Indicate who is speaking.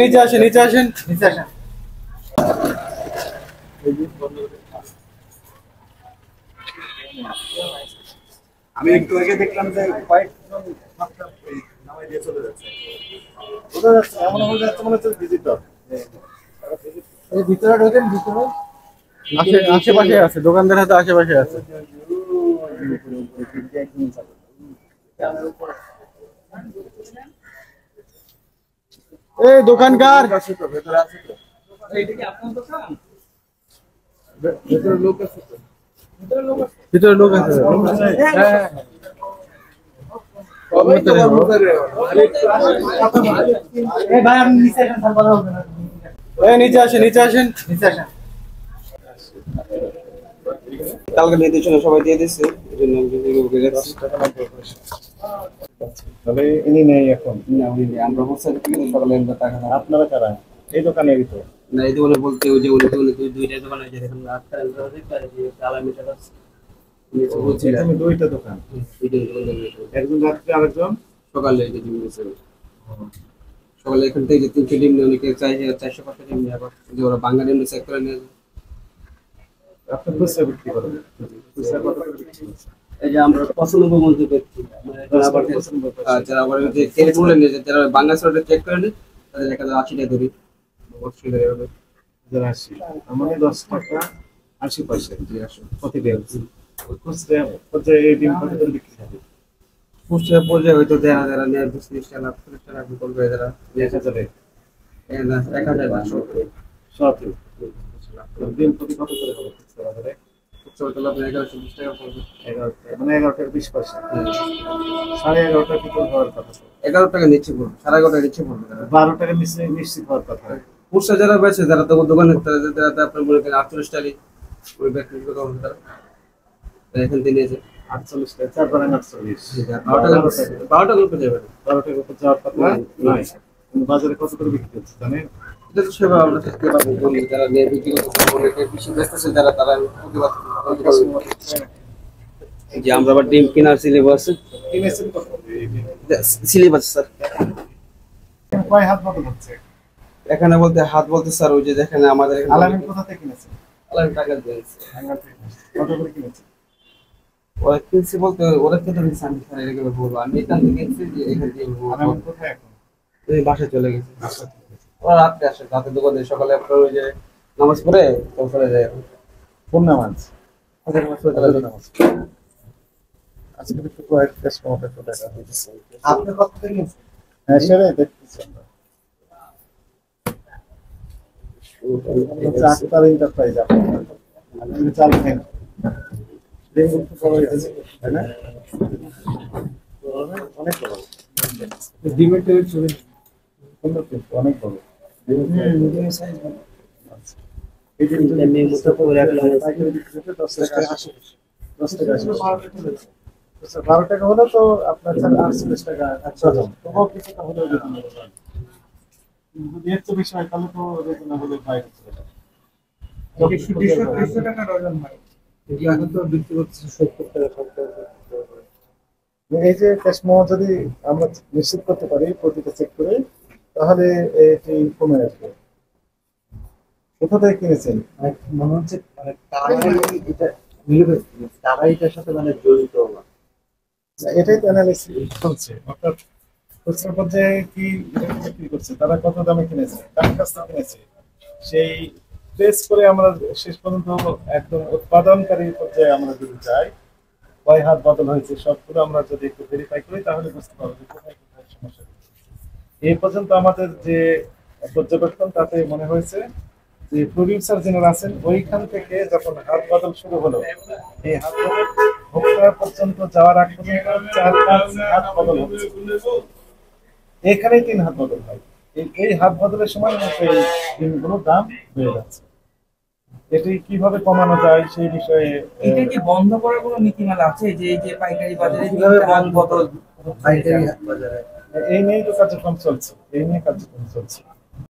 Speaker 1: নিচে আসেন, নিচে আসেন, নিচে আসেন। আমি একটু আগে দেখলাম যে কয়েকজন নামাই দিয়ে চলে যাচ্ছে। বোঝা যাচ্ছে এমন হয়ে যাচ্ছে মনে হচ্ছে ভিজিটর। এই ভিতরে ঢোকেন, ভিতরে আশেপাশে আছে, দোকানদার হাতে আশেপাশে আছে। এই দোকানকার ভেতরে আছে তো? এইটা কি আপনার দোকান? ভেতরে লোক আছে তো? ভিতরে লোক আছে। হ্যাঁ, নিচে আসেন, নিচে আসেন, নিচে আসেন। কালকে নির্দেশনা সবাই দিয়ে দিচ্ছে, তবে ইনি নেই এখন। না উনি নেই, আমরা বলছি সকালে টাকা। আপনারা কারা? এই দোকানের ভিতরে না, এই দোকানে বলতে ওই যে উনি দুইটা দোকান হয়েছে, দেখেন রাত আলামিটার এখানে দুইটা দোকান, একজন রাত্রে আরেকজন সকালে। সকালে এখান থেকে 300 ডিম নিয়ে অনেকে 400-500 ডিম নিয়ে, আবার যে ওরা বাংলা ডিম চেক করে নিয়ে আপনি খুচরা বিক্রি করেন। খুচরা কত করে বিক্রি করছেন? এই যে আমরা 95 মধ্যে বেচছি, যারা আবার যে চেক করে নিয়ে যারা বাংলা সরটা চেক করে নিয়ে তাদের 1080 টাকা ধরি, 80 টাকা হবে। যারা 80 আমাদের 10 টাকা 80 পয়সা জি আসলে প্রতি ডিম। খুচরা পর্যায়ে এই ডিম কত করে বিক্রি হবে? খুচরা পর্যায়ে হয়তো যারা নেয় 20-30 টাকা 40 টাকা করবে, যারা 1000 সব দিন প্রতি কত করে হবে খুচরা বাজারে? খুচরা হলে আপনার 1120 টাকা পড়বে। 11 টাকা মানে 11 টাকা 20 পয়সা। 11.5 টাকা কি হওয়ার কথা? 11 টাকা নিচে পড়বে, 11.5 টাকা নিচে পড়বে, 12 টাকা নিচে নিশ্চিত হওয়ার কথা। খুচরা যারা বেচে যারা তো দোকানে তারা আপনার মনে করেন 48 টাকা ওই ব্যক্তি কত হবে তারা এখন দিনেছে 48 টাকা 4 বারে 48 12 টাকা উপরে যাবে, 12 টাকা উপরে যাওয়ার কথা নয়। বাজারে কত করে বিক্রি হচ্ছে জানেন? এটা তো সেবা আমরা দেখতে পাবো, বলি যারা নিয়ে বিক্রি করতে অনেকে বেশি ব্যস্ত যারা তারা প্রতিবাদ যে আমরা আবার ডিম কেনার সিলেবাস কিনেছেন কত সিলেবাস স্যার কয় হাত বদল হচ্ছে এখানে বলতে হাত বলতে স্যার ওই যে দেখেন আমাদের আলামিন কোথা থেকে কিনেছেন? আলামিন টাকা দিয়েছে, কত করে কিনেছেন? ওরা কিনছে বলতে ওরা কত নিছে আমি স্যার এরকম বলবো, আমি এখান থেকে কিনছি যে এখান থেকে আলামিন কোথায় এখন? এই বাসায় চলে গেছে। ওরা রাতে আসে, রাতে দোকানে সকালে আপনার ওই যে নামাজ পড়ে চলে যায়। কোন নামাজ? নামাজ আজকে একটু কয়েক পেশ কমাতে তো দেখা হয়েছে। আপনি কত থেকে নিয়েছেন? হ্যাঁ সেটাই দেখতেছি আমরা। আক্তার এন্টারপ্রাইজ আপনি চাল খান তাই না? অনেক বড় ডিমেটের ছবি অনেক বড় মিডিয়াম সাইজ। এই যে মেয়ে মতো করে রাখলাম 10 টাকা 80 12 টাকা হলো তো আপনার 48 টাকা তবুও কিছুটা হলেও যদি এর তো বেশি হয় তাহলে তো রিজনেবল বাইরে চলে যাবে। 150 টাকা ডজন হয়, এখন তো বিক্রি করছে 70 টাকা। এই যে ক্যাশমো যদি আমরা নিশ্চিত করতে পারি প্রতিটা সেক্টরে তাহলে এটি কমে আসবে। কোথা থেকে কিনেছেন? মনে হচ্ছে মানে তারা এটার সাথে মানে জড়িত, এটাই তো অ্যানালিসিস চলছে। অর্থাৎ খুচরা পর্যায়ে কি বিক্রি করছে, তারা কত দামে কিনেছে, কার কাছ থেকে কিনেছে, সেই ট্রেস করে আমরা শেষ পর্যন্ত একদম উৎপাদনকারী পর্যায়ে আমরা যদি যাই কয় হাত বদল হয়েছে সবগুলো আমরা যদি একটু ভেরিফাই করি তাহলে বুঝতে পারবো যে কোথায় কোথায় সমস্যা। এই পর্যন্ত আমাদের যে পর্যবেক্ষণ তাতে মনে হয়েছে যে প্রডিউসার যিনি আছেন ওইখান থেকে যখন হাত বদল শুরু হলো এই হাত বদল ভোক্তা পর্যন্ত যাওয়ার আগ পর্যন্ত 4-5 হাত বদল হচ্ছে, এখানেই 3 হাত বদল হয়। এই হাত বদলের সময় এই দিনগুলোর দাম বেড়ে যাচ্ছে। এটি কিভাবে কমানো যায় সেই বিষয়ে
Speaker 2: এটা কি বন্ধ করার কোনো নীতিমালা আছে যে এই যে পাইকারি বাজারে কিভাবে বদল পাইকারি বাজারে
Speaker 1: এই নিয়ে তো কার্যক্রম চলছে, এই নিয়ে কার্যক্রম চলছে।